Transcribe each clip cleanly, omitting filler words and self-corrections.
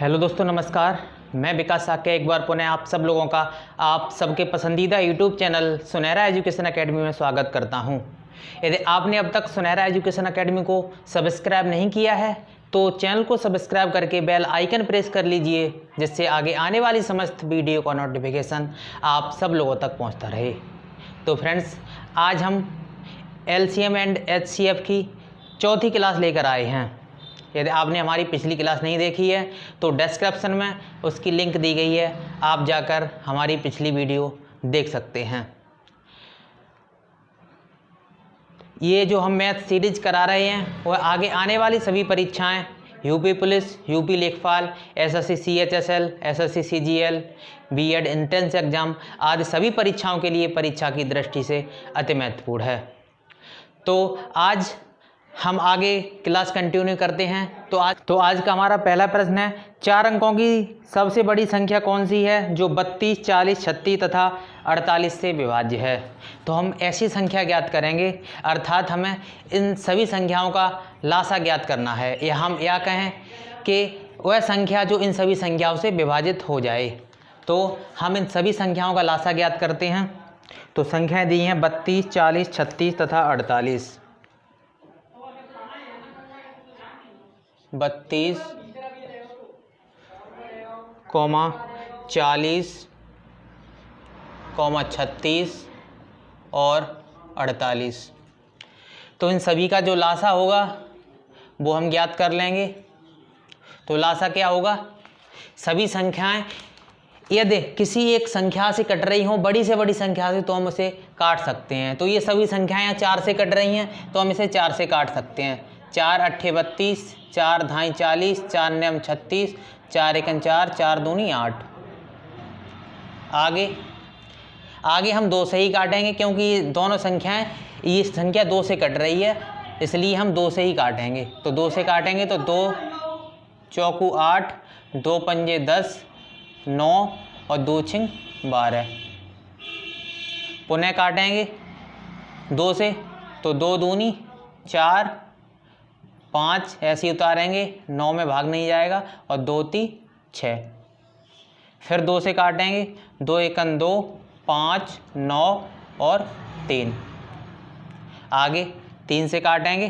Hello दोस्तों, नमस्कार। मैं विकास साक्य एक बार पुनः आप सब लोगों का आप सबके पसंदीदा यूट्यूब चैनल सुनहरा एजुकेशन एकेडमी में स्वागत करता हूं। यदि आपने अब तक सुनहरा एजुकेशन एकेडमी को सब्सक्राइब नहीं किया है तो चैनल को सब्सक्राइब करके बेल आइकन प्रेस कर लीजिए, जिससे आगे आने वाली समस्त वीडियो का नोटिफिकेशन आप सब लोगों तक पहुँचता रहे। तो फ्रेंड्स, आज हम LCM एंड HCF की चौथी क्लास लेकर आए हैं। यदि आपने हमारी पिछली क्लास नहीं देखी है तो डिस्क्रिप्शन में उसकी लिंक दी गई है, आप जाकर हमारी पिछली वीडियो देख सकते हैं। ये जो हम मैथ सीरीज करा रहे हैं वह आगे आने वाली सभी परीक्षाएं यूपी पुलिस, यूपी लेखपाल, SSC CHSL, SSC CGL, B.Ed entrance exam आदि सभी परीक्षाओं के लिए परीक्षा की दृष्टि से अति महत्वपूर्ण है। तो आज हम आगे क्लास कंटिन्यू करते हैं। तो आज का हमारा पहला प्रश्न है, 4 अंकों की सबसे बड़ी संख्या कौन सी है जो 32, 40, 36 तथा 48 से विभाज्य है। तो हम ऐसी संख्या ज्ञात करेंगे, अर्थात हमें इन सभी संख्याओं का लासा ज्ञात करना है, या हम या कहें कि वह संख्या जो इन सभी संख्याओं से विभाजित हो जाए। तो हम इन सभी संख्याओं का लासा ज्ञात करते हैं। तो संख्याएँ दी हैं 32, 40, 36 तथा 48। 32, 40, 36 और 48। तो इन सभी का जो लासा होगा वो हम ज्ञात कर लेंगे। तो लासा क्या होगा, सभी संख्याएं यदि किसी एक संख्या से कट रही हों, बड़ी से बड़ी संख्या से, तो हम उसे काट सकते हैं। तो ये सभी संख्याएं 4 से कट रही हैं तो हम इसे 4 से काट सकते हैं। 4 अट्ठे 32, 4 धाई 40, 4 नम 36, 4 एकन 4, 4 दूनी 8। आगे हम 2 से ही काटेंगे, क्योंकि ये दोनों संख्याएं, ये संख्या 2 से कट रही है, इसलिए हम 2 से ही काटेंगे। तो 2 से काटेंगे तो 2 चौकू 8, 2 पंजे 10, 9 और 2 छिंग 12। पुनः काटेंगे 2 से तो 2 दूनी 4, 5 ऐसे ही उतारेंगे, 9 में भाग नहीं जाएगा, और 2 ती 6। फिर 2 से काटेंगे, 2 एकन 2, 5, 9 और 3। आगे 3 से काटेंगे,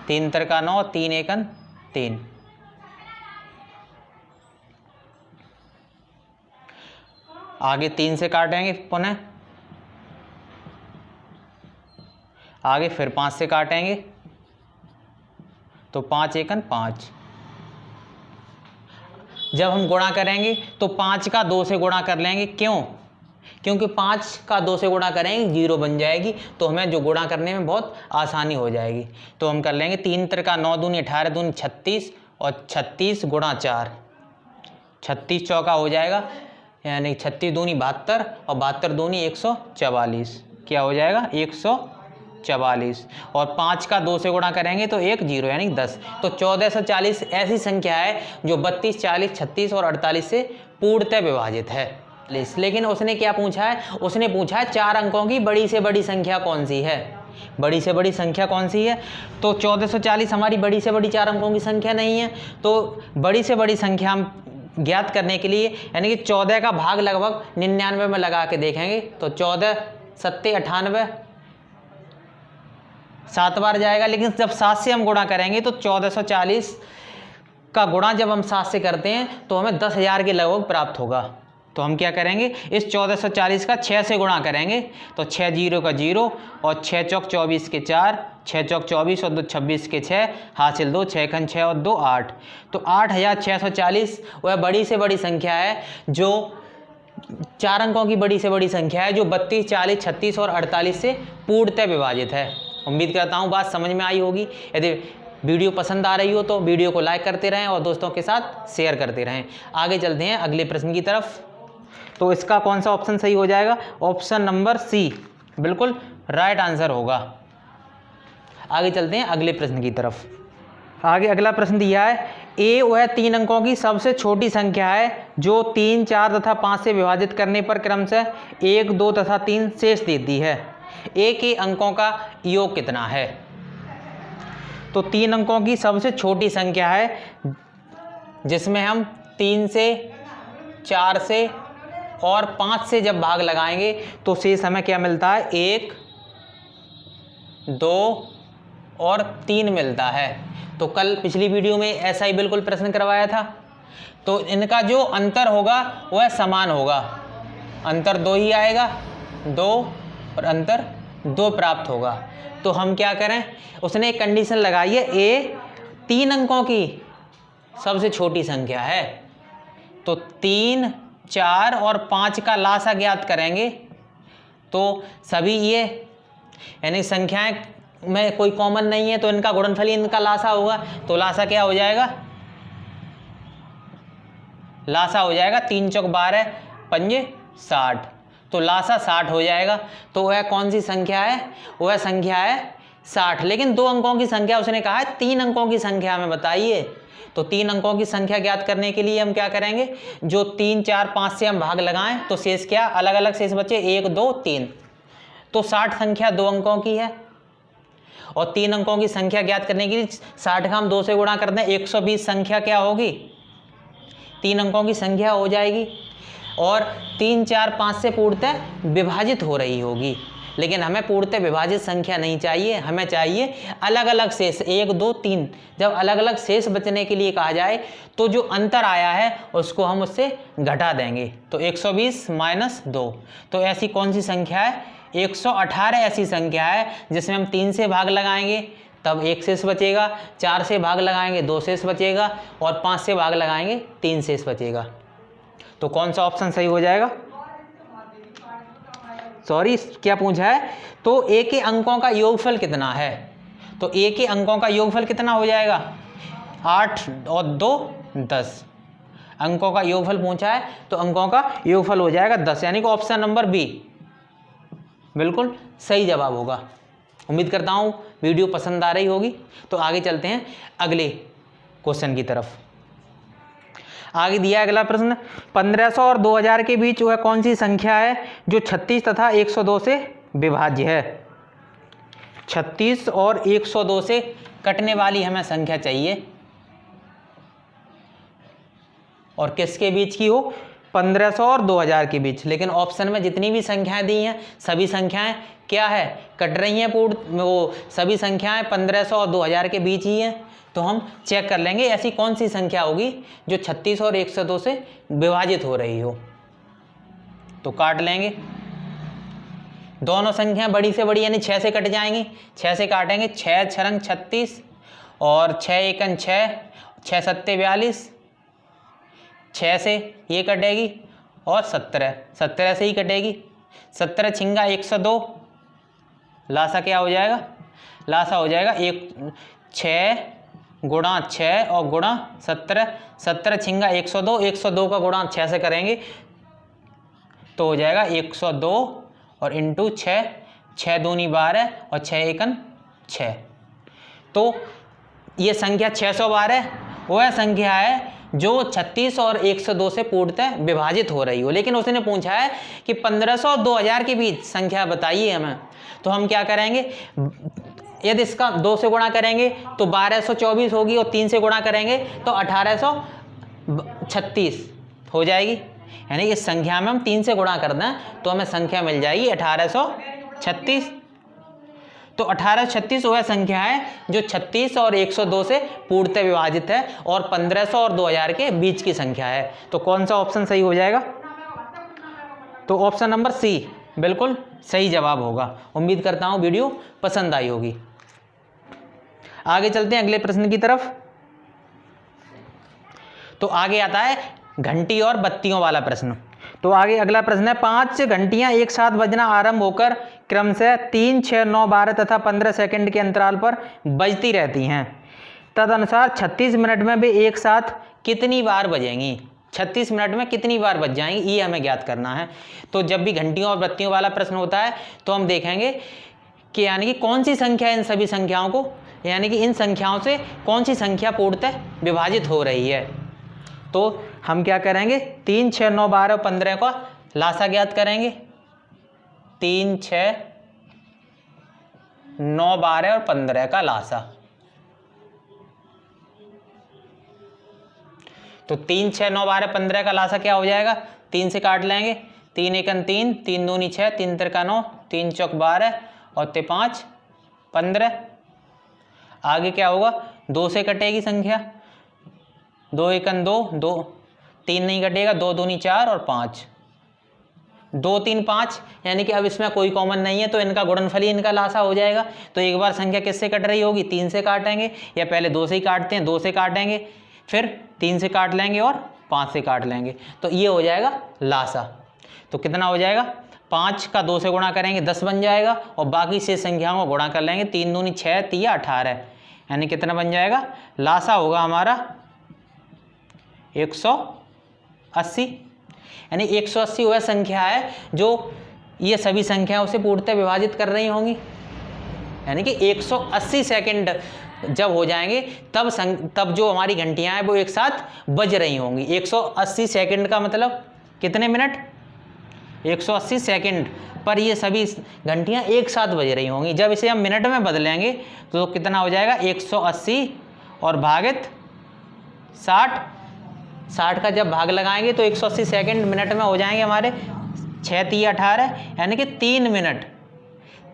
3 तिरका 9, 3 एकन 3। आगे 3 से काटेंगे पुनः, आगे फिर 5 से काटेंगे तो 5 एकन 5। जब हम गुणा करेंगे तो 5 का 2 से गुणा कर लेंगे। क्यों? क्योंकि 5 का 2 से गुणा करेंगे 0 बन जाएगी, तो हमें जो गुणा करने में बहुत आसानी हो जाएगी। तो हम कर लेंगे 3 तिरका 9 दूनी 18 दूनी 36, और 36 गुणा 4, 36 चौका हो जाएगा, यानी 36 दूनी 72, और 72 दूनी 144। क्या हो जाएगा? 144। और 5 का 2 से गुणा करेंगे तो 1 0 यानी 10। तो 1440 ऐसी संख्या है जो 32, 40, 36 और 48 से पूर्णतः विभाजित है। लेकिन उसने क्या पूछा है? उसने पूछा है 4 अंकों की बड़ी से बड़ी संख्या कौन सी है। बड़ी से बड़ी संख्या कौन सी है? तो 1440 हमारी बड़ी से बड़ी 4 अंकों की संख्या नहीं है। तो बड़ी से बड़ी संख्या हम ज्ञात करने के लिए, यानी कि 14 का भाग लगभग 99 में लगा के देखेंगे तो 14 सत्ते 98, 7 बार जाएगा। लेकिन जब 7 से हम गुणा करेंगे तो 1440 का गुणा जब हम 7 से करते हैं तो हमें 10,000 के लगभग प्राप्त होगा। तो हम क्या करेंगे, इस 1440 का 6 से गुणा करेंगे तो 6 0 का 0, और 6 चौक 24 के 4, 6 चौक 24 और 2 26 के 6, हासिल 2, 6 खन 6 और 2 8। तो 8640 वह बड़ी से बड़ी संख्या है जो 4 अंकों की बड़ी से बड़ी संख्या है जो 32, 40, 36 और 48 से पूर्णतः विभाजित है। उम्मीद करता हूँ बात समझ में आई होगी। यदि वीडियो पसंद आ रही हो तो वीडियो को लाइक करते रहें और दोस्तों के साथ शेयर करते रहें। आगे चलते हैं अगले प्रश्न की तरफ। तो इसका कौन सा ऑप्शन सही हो जाएगा? ऑप्शन नंबर सी बिल्कुल राइट आंसर होगा। आगे चलते हैं अगले प्रश्न की तरफ। आगे अगला प्रश्न दिया है, ए वह 3 अंकों की सबसे छोटी संख्या है जो 3, 4 तथा 5 से विभाजित करने पर क्रमशः 1, 2 तथा 3 शेष देती है। ए के अंकों का योग कितना है? तो 3 अंकों की सबसे छोटी संख्या है जिसमें हम 3 से, 4 से और 5 से जब भाग लगाएंगे तो शेष हमें क्या मिलता है, 1, 2 और 3 मिलता है। तो कल पिछली वीडियो में ऐसा ही बिल्कुल प्रश्न करवाया था। तो इनका जो अंतर होगा वह समान होगा, अंतर 2 ही आएगा, 2 और अंतर 2 प्राप्त होगा। तो हम क्या करें, उसने एक कंडीशन लगाई है, ए 3 अंकों की सबसे छोटी संख्या है। तो 3, 4 और 5 का लासा ज्ञात करेंगे तो सभी ये यानी संख्याएं में कोई कॉमन नहीं है तो इनका गुणनफल ही इनका लासा होगा। तो लासा क्या हो जाएगा, लासा हो जाएगा 3 चौक 12, 5 60। तो लासा 60 हो जाएगा। तो वह कौन सी संख्या है, वह संख्या है 60। लेकिन 2 अंकों की संख्या उसने कहा है, 3 अंकों की संख्या हमें बताइए। तो 3 अंकों की संख्या ज्ञात करने के लिए हम क्या करेंगे, जो 3, 4, 5 से हम भाग लगाएं तो शेष क्या अलग अलग शेष बचे, 1, 2, 3। तो 60 संख्या 2 अंकों की है और 3 अंकों की संख्या ज्ञात करने के लिए 60 का हम 2 से गुणा कर दें, 120 संख्या क्या होगी, 3 अंकों की संख्या हो जाएगी। और 3, 4, 5 से पूर्णतः विभाजित हो रही होगी। लेकिन हमें पूर्णतः विभाजित संख्या नहीं चाहिए, हमें चाहिए अलग अलग शेष, 1, 2, 3। जब अलग अलग शेष बचने के लिए कहा जाए तो जो अंतर आया है उसको हम उससे घटा देंगे। तो 120 माइनस 2, तो ऐसी कौन सी संख्या है, 118 ऐसी संख्या है जिसमें हम 3 से भाग लगाएंगे तब 1 शेष बचेगा, 4 से भाग लगाएंगे 2 शेष बचेगा और 5 से भाग लगाएंगे 3 शेष बचेगा। तो कौन सा ऑप्शन सही हो जाएगा, सॉरी क्या पूछा है, तो ए के अंकों का योगफल कितना है। तो ए के अंकों का योगफल कितना हो जाएगा, 8 और 2 10। अंकों का योगफल पूछा है तो अंकों का योगफल हो जाएगा 10, यानी कि ऑप्शन नंबर बी बिल्कुल सही जवाब होगा। उम्मीद करता हूँ वीडियो पसंद आ रही होगी। तो आगे चलते हैं अगले क्वेश्चन की तरफ। आगे दिया है अगला प्रश्न, 1500 और 2000 के बीच वह कौन सी संख्या है जो 36 तथा 102 से विभाज्य है। 36 और 102 से कटने वाली हमें संख्या चाहिए और किसके बीच की हो, 1500 और 2000 के बीच। लेकिन ऑप्शन में जितनी भी संख्याएं दी हैं सभी संख्याएं क्या है, कट रही हैं, वो सभी संख्याएं 1500 और 2000 के बीच ही हैं। तो हम चेक कर लेंगे ऐसी कौन सी संख्या होगी जो 36 और 102 से विभाजित हो रही हो। तो काट लेंगे, दोनों संख्याएं बड़ी से बड़ी यानी 6 से कट जाएंगी, 6 से काटेंगे, 6 छरंग 36 और 6 एकन 6, 6 सत्ते 42, 6 से ये कटेगी और 17 से ही कटेगी, 17 छिंगा 102। लासा क्या हो जाएगा, लासा हो जाएगा 6 गुणा 6 और गुणा 17, 17 छिंगा 102, 102 का गुणा 6 से करेंगे तो हो जाएगा 102 और इंटू 6, 6 दूनी 12 और 6 एकन 6। तो ये संख्या 612 वह संख्या है जो 36 और 102 से पूर्णतः विभाजित हो रही हो। लेकिन उसने पूछा है कि 1500 और 2000 के बीच संख्या बताइए हमें। तो हम क्या करेंगे, यदि इसका 2 से गुणा करेंगे तो 1224 होगी और 3 से गुणा करेंगे तो 1836 हो जाएगी। यानी इस संख्या में हम 3 से गुणा कर दें तो हमें संख्या मिल जाएगी 1836। तो 1836 वह संख्या है जो 36 और 102 से पूर्णतः विभाजित है और 1500 और 2000 के बीच की संख्या है। तो कौन सा ऑप्शन सही हो जाएगा, तो ऑप्शन नंबर सी बिल्कुल सही जवाब होगा। उम्मीद करता हूँ वीडियो पसंद आई होगी। आगे चलते हैं अगले प्रश्न की तरफ। तो आगे आता है घंटी और बत्तियों वाला प्रश्न। तो आगे अगला प्रश्न है, 5 घंटियां एक साथ बजना आरंभ होकर क्रमशः 3, 6, 9, 12 तथा 15 सेकंड के अंतराल पर बजती रहती हैं। तदनुसार 36 मिनट में वे एक साथ कितनी बार बजेंगी। 36 मिनट में कितनी बार बज जाएंगी ये हमें ज्ञात करना है। तो जब भी घंटियों और बत्तियों वाला प्रश्न होता है तो हम देखेंगे कि यानी कि कौन सी संख्या इन सभी संख्याओं को, यानी कि इन संख्याओं से कौन सी संख्या पूर्णतः विभाजित हो रही है। तो हम क्या करेंगे, 3, 6, 9, 12, 15 का लासा ज्ञात करेंगे। 3, 6, 9, 12 और 15 का लासा। तो 3 6 9 12 15 का लासा क्या हो जाएगा, 3 से काट लेंगे, 3 एकन 3, 3 दूनी 6, 3 तिरका 9, 3 चौक 12 और 5 15। आगे क्या होगा, 2 से कटेगी संख्या, 2 एकन 2, 2 3 नहीं कटेगा, 2 दूनी 4 और 5, 2 3 5, यानी कि अब इसमें कोई कॉमन नहीं है तो इनका गुणनफल ही इनका लासा हो जाएगा। तो एक बार संख्या किससे कट रही होगी, 3 से काटेंगे, या पहले 2 से ही काटते हैं, 2 से काटेंगे, फिर 3 से काट लेंगे और 5 से काट लेंगे, तो ये हो जाएगा लासा। तो कितना हो जाएगा, 5 का 2 से गुणा करेंगे 10 बन जाएगा, और बाकी से संख्याओं को गुणा कर लेंगे, 3 दूनी 6, 3 18, यानी कितना बन जाएगा, लासा होगा हमारा 180। यानी 180 वह संख्या है जो ये सभी संख्याओं से पूर्णतः विभाजित कर रही होंगी, यानी कि 180 सेकंड जब हो जाएंगे तब जो हमारी घंटियां हैं वो एक साथ बज रही होंगी। 180 सेकंड का मतलब कितने मिनट, 180 सेकंड पर ये सभी घंटियां एक साथ बज रही होंगी। जब इसे हम मिनट में बदलेंगे तो कितना हो जाएगा, 180 और भागित 60, 60 का जब भाग लगाएंगे तो 180 सेकंड मिनट में हो जाएंगे हमारे 6 3 18, यानी कि 3 मिनट,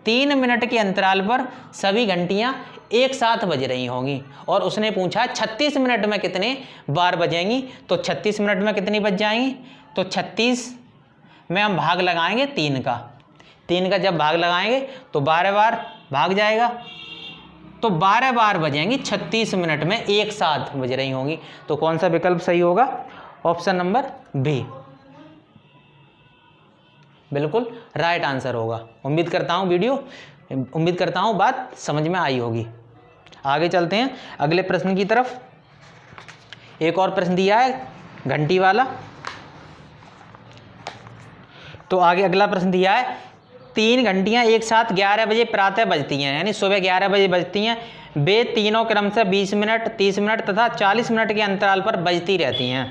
3 मिनट के अंतराल पर सभी घंटियां एक साथ बज रही होंगी। और उसने पूछा 36 मिनट में कितने बार बजेंगी, तो 36 मिनट में कितनी बज जाएंगी, तो 36 में हम भाग लगाएंगे 3 का, 3 का जब भाग लगाएंगे तो 12 बार भाग जाएगा, तो 12 बार बजेंगी 36 मिनट में एक साथ बज रही होंगी। तो कौन सा विकल्प सही होगा, ऑप्शन नंबर बी बिल्कुल राइट आंसर होगा। उम्मीद करता हूँ बात समझ में आई होगी। आगे चलते हैं अगले प्रश्न की तरफ। एक और प्रश्न दिया है घंटी वाला, तो आगे अगला प्रश्न दिया है, 3 घंटियां एक साथ 11 बजे प्रातः बजती हैं, यानी सुबह 11 बजे बजती हैं। वे तीनों क्रम से 20 मिनट, 30 मिनट तथा 40 मिनट के अंतराल पर बजती रहती हैं।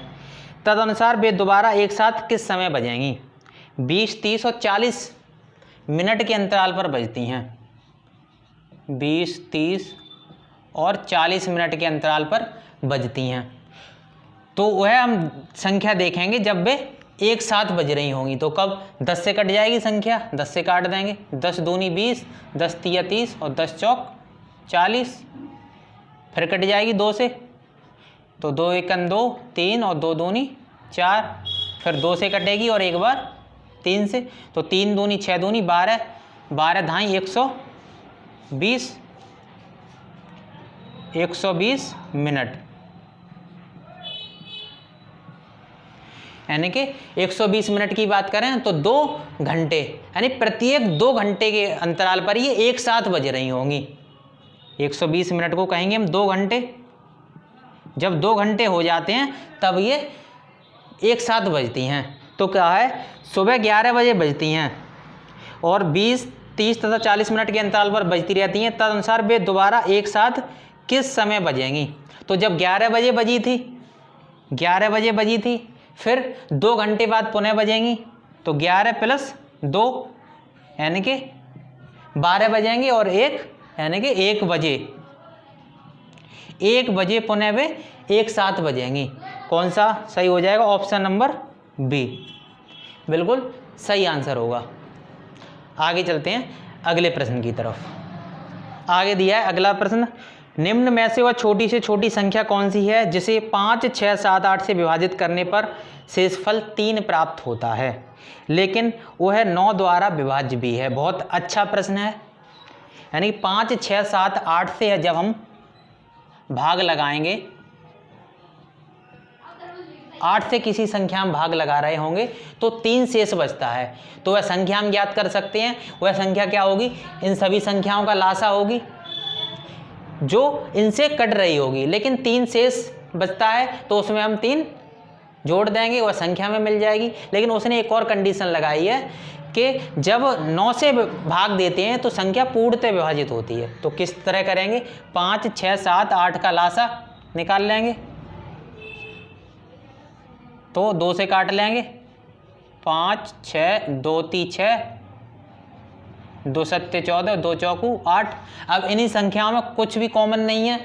तदनुसार वे दोबारा एक साथ किस समय बजेंगी। 20, 30 और 40 मिनट के अंतराल पर बजती हैं, 20, 30 और 40 मिनट के अंतराल पर बजती हैं। तो वह हम संख्या देखेंगे जब वे एक साथ बज रही होंगी। तो कब, 10 से कट जाएगी संख्या, 10 से काट देंगे, 10 दूनी 20, 10 तिया 30 और 10 चौक 40, फिर कट जाएगी 2 से, तो 2 एकन 2, 3 और 2 दूनी 4, फिर 2 से कटेगी और एक बार 3 से, तो 3 दूनी 6 दूनी 12, 12 धाई 120 मिनट, यानी कि 120 मिनट की बात करें तो 2 घंटे, यानी प्रत्येक 2 घंटे के अंतराल पर ये एक साथ बज रही होंगी। 120 मिनट को कहेंगे हम 2 घंटे। जब 2 घंटे हो जाते हैं तब ये एक साथ बजती हैं। तो क्या है, सुबह 11 बजे बजती हैं और 20, 30 तथा 40 मिनट के अंतराल पर बजती रहती हैं। तदनुसार वे दोबारा एक साथ किस समय बजेंगी। तो जब 11 बजे बजी थी, 11 बजे बजी थी, फिर 2 घंटे बाद पुनः बजेंगी, तो 11 प्लस 2 यानी कि 12 बजेंगे और 1 यानी कि 1 बजे, 1 बजे पुनः वे एक साथ बजेंगी। कौन सा सही हो जाएगा, ऑप्शन नंबर बी बिल्कुल सही आंसर होगा। आगे चलते हैं अगले प्रश्न की तरफ। आगे दिया है अगला प्रश्न, निम्न में से वह छोटी से छोटी संख्या कौन सी है जिसे 5, 6, 7, 8 से विभाजित करने पर शेषफल 3 प्राप्त होता है, लेकिन वह 9 द्वारा विभाज्य भी है। बहुत अच्छा प्रश्न है। यानी 5, 6, 7, 8 से जब हम भाग लगाएंगे, 8 से किसी संख्या में भाग लगा रहे होंगे तो 3 शेष बचता है, तो वह संख्या हम ज्ञात कर सकते हैं। वह संख्या क्या होगी, इन सभी संख्याओं का लासा होगी जो इनसे कट रही होगी, लेकिन 3 शेष बचता है तो उसमें हम 3 जोड़ देंगे, वह संख्या में मिल जाएगी। लेकिन उसने एक और कंडीशन लगाई है कि जब 9 से भाग देते हैं तो संख्या पूर्णतः विभाजित होती है। तो किस तरह करेंगे, 5, 6, 7, 8 का लासा निकाल लेंगे, तो 2 से काट लेंगे, 5, 6, 2 ती 6, 2 सत्ते 14, 2 चौकू 8। अब इन्हीं संख्याओं में कुछ भी कॉमन नहीं है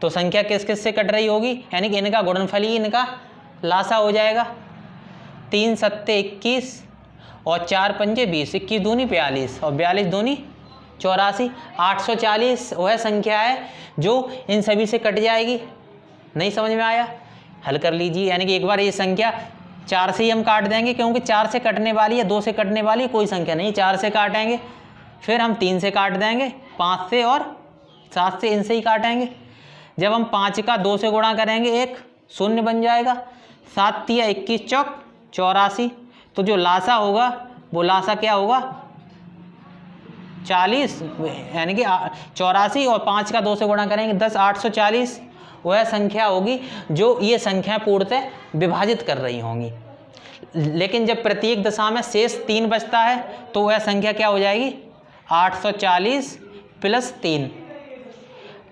तो संख्या किस किस से कट रही होगी, यानी कि इनका गुणनफल ही इनका लासा हो जाएगा। 3 सत्ते 21 और 4 पंजे 20, 21 दूनी 42 और 42 दूनी 84। 840 वह संख्या है जो इन सभी से कट जाएगी। नहीं समझ में आया, हल कर लीजिए। यानी कि एक बार ये संख्या 4 से ही हम काट देंगे, क्योंकि 4 से कटने वाली है, 2 से कटने वाली कोई संख्या नहीं, 4 से काटेंगे। फिर हम 3 से काट देंगे, 5 से और 7 से, इनसे ही काटेंगे। जब हम 5 का 2 से गुणा करेंगे, एक शून्य बन जाएगा। 7 तिया 21 चौक 84। तो जो लासा होगा वो लासा क्या होगा 40, यानी कि 84 और 5 का 2 से गुणा करेंगे 10, 840 वह संख्या होगी जो ये संख्या पूर्णतः विभाजित कर रही होंगी। लेकिन जब प्रत्येक दशा में शेष 3 बचता है तो वह संख्या क्या हो जाएगी 840 प्लस 3,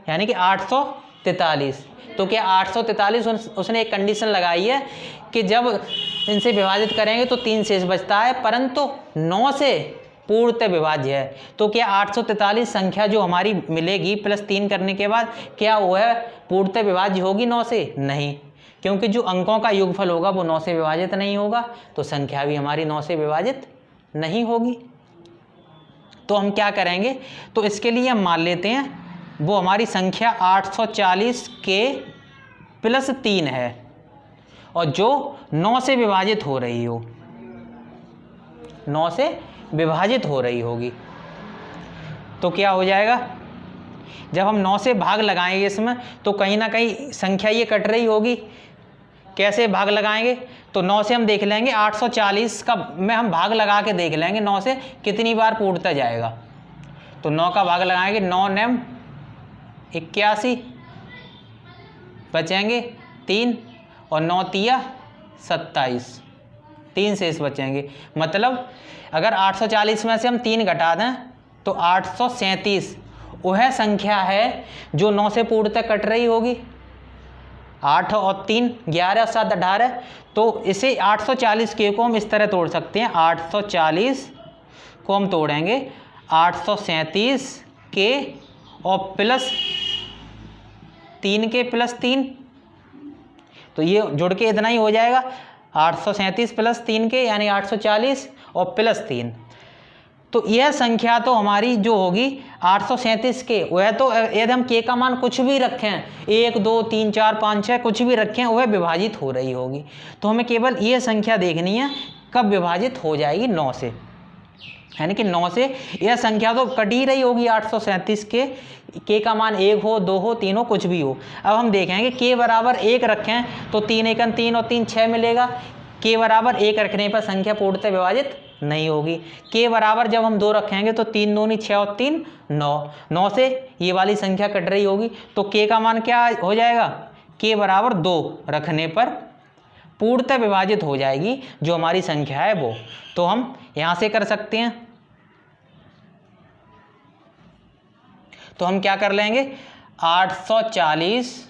यानी कि 843। तो क्या 843 उसने एक कंडीशन लगाई है कि जब इनसे विभाजित करेंगे तो 3 शेष बचता है, परंतु 9 से पूर्णतः विभाज्य है। तो क्या 843 संख्या जो हमारी मिलेगी प्लस 3 करने के बाद, क्या वह पूर्णतः विभाज्य होगी 9 से? नहीं, क्योंकि जो अंकों का योगफल होगा वो 9 से विभाजित नहीं होगा, तो संख्या भी हमारी 9 से विभाजित नहीं होगी। तो हम क्या करेंगे, तो इसके लिए हम मान लेते हैं वो हमारी संख्या 840 के प्लस 3 है और जो 9 से विभाजित हो रही हो, 9 से विभाजित हो रही होगी। तो क्या हो जाएगा, जब हम 9 से भाग लगाएंगे इसमें तो कहीं ना कहीं संख्या ये कट रही होगी। कैसे भाग लगाएंगे, तो 9 से हम देख लेंगे 840 का में हम भाग लगा के देख लेंगे 9 से कितनी बार पूर्णतः जाएगा। तो 9 का भाग लगाएंगे, 9 नेम 81 बचेंगे 3 और 9 तिया 27, 3 शेष बचेंगे। मतलब अगर 840 में से हम 3 घटा दें तो 837 वह संख्या है जो 9 से पूर्णतः कट रही होगी। 8 और 3 11 और 7 18। तो इसे 840 के को हम इस तरह तोड़ सकते हैं, 840 को हम तोड़ेंगे 837 के और प्लस 3 के प्लस 3, तो ये जुड़ के इतना ही हो जाएगा 837 प्लस 3 के, यानी 840 और प्लस 3। तो यह संख्या तो हमारी जो होगी 837 के, वह तो यदि हम के का मान कुछ भी रखें 1 2 3 4 5 6 कुछ भी रखें वह विभाजित हो रही होगी। तो हमें केवल यह संख्या देखनी है कब विभाजित हो जाएगी 9 से, यानी कि 9 से यह संख्या तो कट ही रही होगी 837 के का मान 1 हो 2 हो 3 हो कुछ भी हो। अब हम देखेंगे के बराबर 1 रखें तो 3 एकन 3 और 3 6 मिलेगा। के बराबर 1 रखने पर संख्या पूर्णतः विभाजित नहीं होगी। के बराबर जब हम 2 रखेंगे तो 3 दूनी 6 और 3 9, 9 से ये वाली संख्या कट रही होगी। तो के का मान क्या हो जाएगा, के बराबर 2 रखने पर पूर्णतः विभाजित हो जाएगी जो हमारी संख्या है वो। तो हम यहाँ से कर सकते हैं, तो हम क्या कर लेंगे 840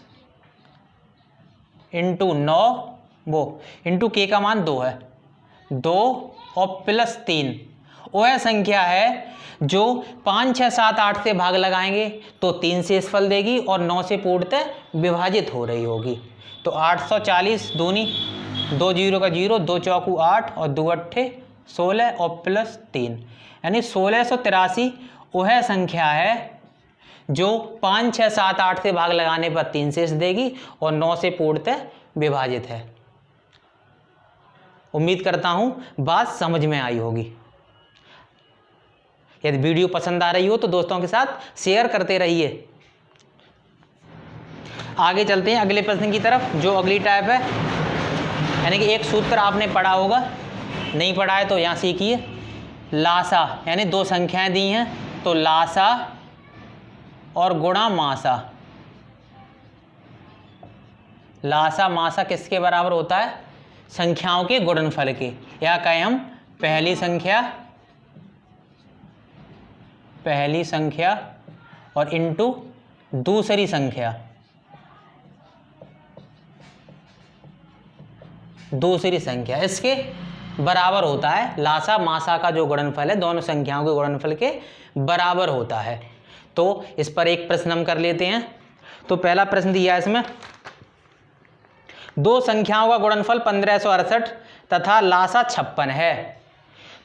इंटू 9 वो इंटू के का मान 2 है, 2 और प्लस 3 वह संख्या है जो 5 6 7 8 से भाग लगाएंगे तो 3 शेषफल देगी और 9 से पूर्णतः विभाजित हो रही होगी। तो 840 दूनी 2 0 का 0, 2 चौकू 8 और 2 अट्ठे 16 और प्लस 3, यानी 1683 वह संख्या है जो 5 6 7 8 से भाग लगाने पर 3 शेष देगी और 9 से पूर्णतः विभाजित है। उम्मीद करता हूं बात समझ में आई होगी। यदि वीडियो पसंद आ रही हो तो दोस्तों के साथ शेयर करते रहिए। आगे चलते हैं अगले प्रश्न की तरफ, जो अगली टाइप है, यानी कि एक सूत्र आपने पढ़ा होगा, नहीं पढ़ा है तो यहाँ सीखिए। लासा, यानी 2 संख्याएं दी हैं तो लासा और गुणा मासा। लासा मासा किसके बराबर होता है, संख्याओं के गुणनफल के, या कहें हम पहली संख्या और इंटू दूसरी संख्या, इसके बराबर होता है। लासा मासा का जो गुणनफल है दोनों संख्याओं के गुणनफल के बराबर होता है। तो इस पर एक प्रश्न हम कर लेते हैं। तो पहला प्रश्न दिया है इसमें, दो संख्याओं का गुणनफल 1568 तथा लासा 56 है,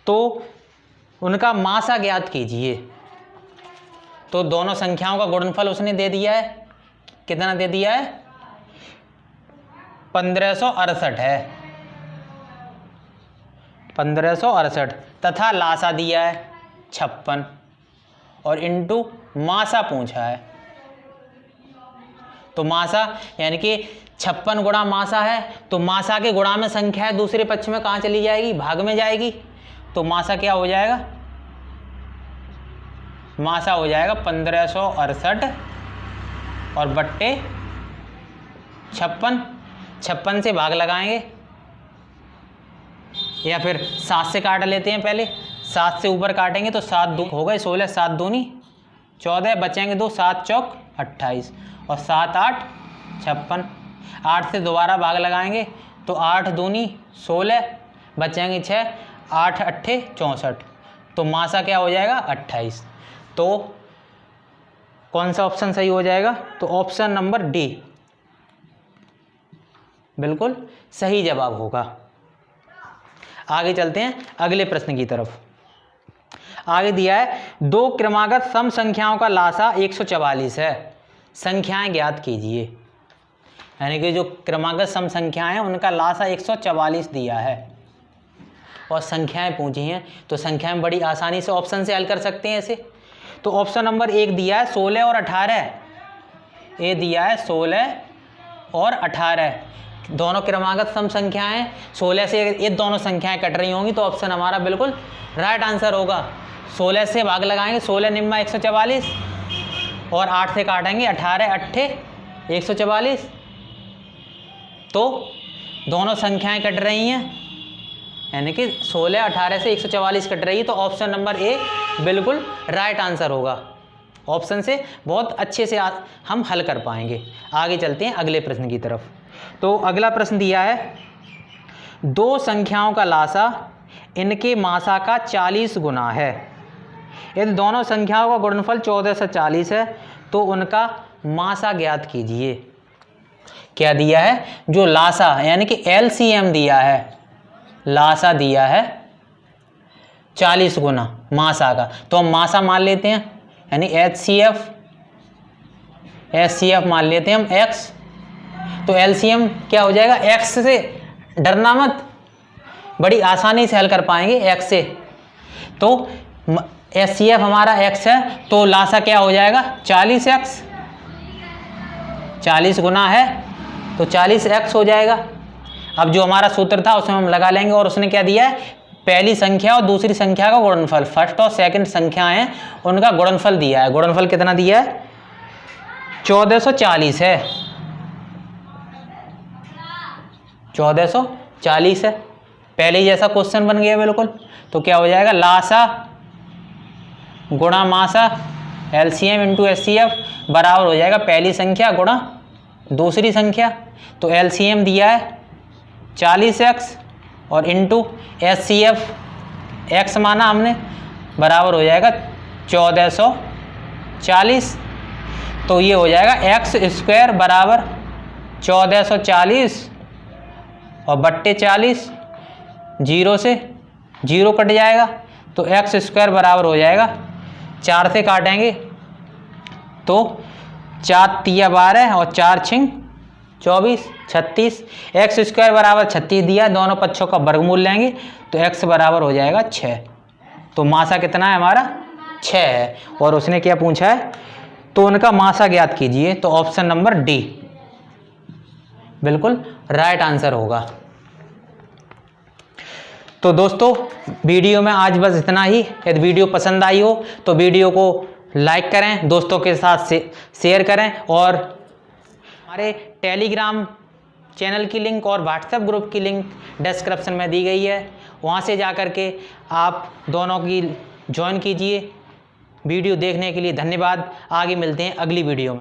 तो उनका मासा ज्ञात कीजिए। तो दोनों संख्याओं का गुणनफल उसने दे दिया है, कितना दे दिया है? 1568 है, 1568 तथा लासा दिया है 56 और इनटू मासा पूछा है। तो मासा यानी कि 56 गुणा मासा है, तो मासा के गुणा में संख्या है दूसरे पक्ष में कहाँ चली जाएगी? भाग में जाएगी। तो मासा क्या हो जाएगा? मासा हो जाएगा 1568 और बट्टे 56, 56 से भाग लगाएंगे या फिर 7 से काट लेते हैं। पहले 7 से ऊपर काटेंगे तो 7 दो हो गए 16, 7 दूनी 14, बचेंगे 2, 7 चौक 28 और 7 8 56। 8 से दोबारा भाग लगाएंगे तो 8 दूनी 16, बचेंगे 6, 8 अट्ठे 64। तो मासा क्या हो जाएगा? 28। तो कौन सा ऑप्शन सही हो जाएगा? तो ऑप्शन नंबर डी बिल्कुल सही जवाब होगा। आगे चलते हैं अगले प्रश्न की तरफ। आगे दिया है, दो क्रमागत सम संख्याओं का लासा 144 है, संख्याएं ज्ञात कीजिए। यानी कि जो क्रमागत सम संख्याएं हैं उनका लासा 144 दिया है और संख्याएं पूछी हैं, तो संख्याएं बड़ी आसानी से ऑप्शन से हल कर सकते हैं ऐसे। तो ऑप्शन नंबर 1 दिया है 16 और 18, ए दिया है 16 और 18, दोनों क्रमागत सम संख्याएं। 16 से ये दोनों संख्याएं कट रही होंगी तो ऑप्शन हमारा बिल्कुल राइट आंसर होगा। 16 से भाग लगाएंगे, 16 निम्मा 144 और 8 से काटेंगे 18 अट्ठे 144, तो दोनों संख्याएं कट रही हैं, यानी कि 16 18 से 144 कट रही है। तो ऑप्शन नंबर ए बिल्कुल राइट आंसर होगा। ऑप्शन से बहुत अच्छे से हम हल कर पाएंगे। आगे चलते हैं अगले प्रश्न की तरफ। तो अगला प्रश्न दिया है, दो संख्याओं का लासा इनके मासा का 40 गुना है। यदि दोनों संख्याओं का गुणनफल 1440 है तो उनका मासा ज्ञात कीजिए। क्या दिया है? जो लासा यानी कि एलसीएम दिया है, लासा दिया है 40 गुना मासा का, तो हम मासा मान लेते हैं, यानी एचसीएफ मान लेते हैं हम x। तो एलसीएम क्या हो जाएगा? x से डरना मत, बड़ी आसानी से हल कर पाएंगे x से। तो एचसीएफ हमारा x है, तो लासा क्या हो जाएगा? 40x, 40 गुना है तो 40x हो जाएगा। अब जो हमारा सूत्र था उसमें हम लगा लेंगे और उसने क्या दिया है? पहली संख्या और दूसरी संख्या का गुणनफल, फर्स्ट और सेकंड संख्या हैं उनका गुणनफल दिया है। गुणनफल कितना दिया है? 1440 है, 1440 है। पहले ही जैसा क्वेश्चन बन गया बिल्कुल। तो क्या हो जाएगा? लासा गुणा मासा एलसीएम इंटू एचसीएफ बराबर हो जाएगा पहली संख्या गुणा दूसरी संख्या। तो एलसीएम दिया है 40x और इंटू एचसीएफ x माना हमने, बराबर हो जाएगा 1440। तो ये हो जाएगा x² बराबर 1440 और बट्टे 40, 0 से 0 कट जाएगा तो x² बराबर हो जाएगा 4 से काटेंगे तो 4 तिया 12 और 4 छिंग 24, 36। x² बराबर 36 दिया, दोनों पक्षों का वर्गमूल लेंगे तो x बराबर हो जाएगा 6। तो मासा कितना है हमारा? 6 है। और उसने क्या पूछा है? तो उनका मासा ज्ञात कीजिए। तो ऑप्शन नंबर डी बिल्कुल राइट आंसर होगा। तो दोस्तों वीडियो में आज बस इतना ही। यदि वीडियो पसंद आई हो तो वीडियो को लाइक करें, दोस्तों के साथ शेयर करें और हमारे टेलीग्राम चैनल की लिंक और व्हाट्सएप ग्रुप की लिंक डिस्क्रिप्शन में दी गई है, वहां से जाकर के आप दोनों की ज्वाइन कीजिए। वीडियो देखने के लिए धन्यवाद। आगे मिलते हैं अगली वीडियो में।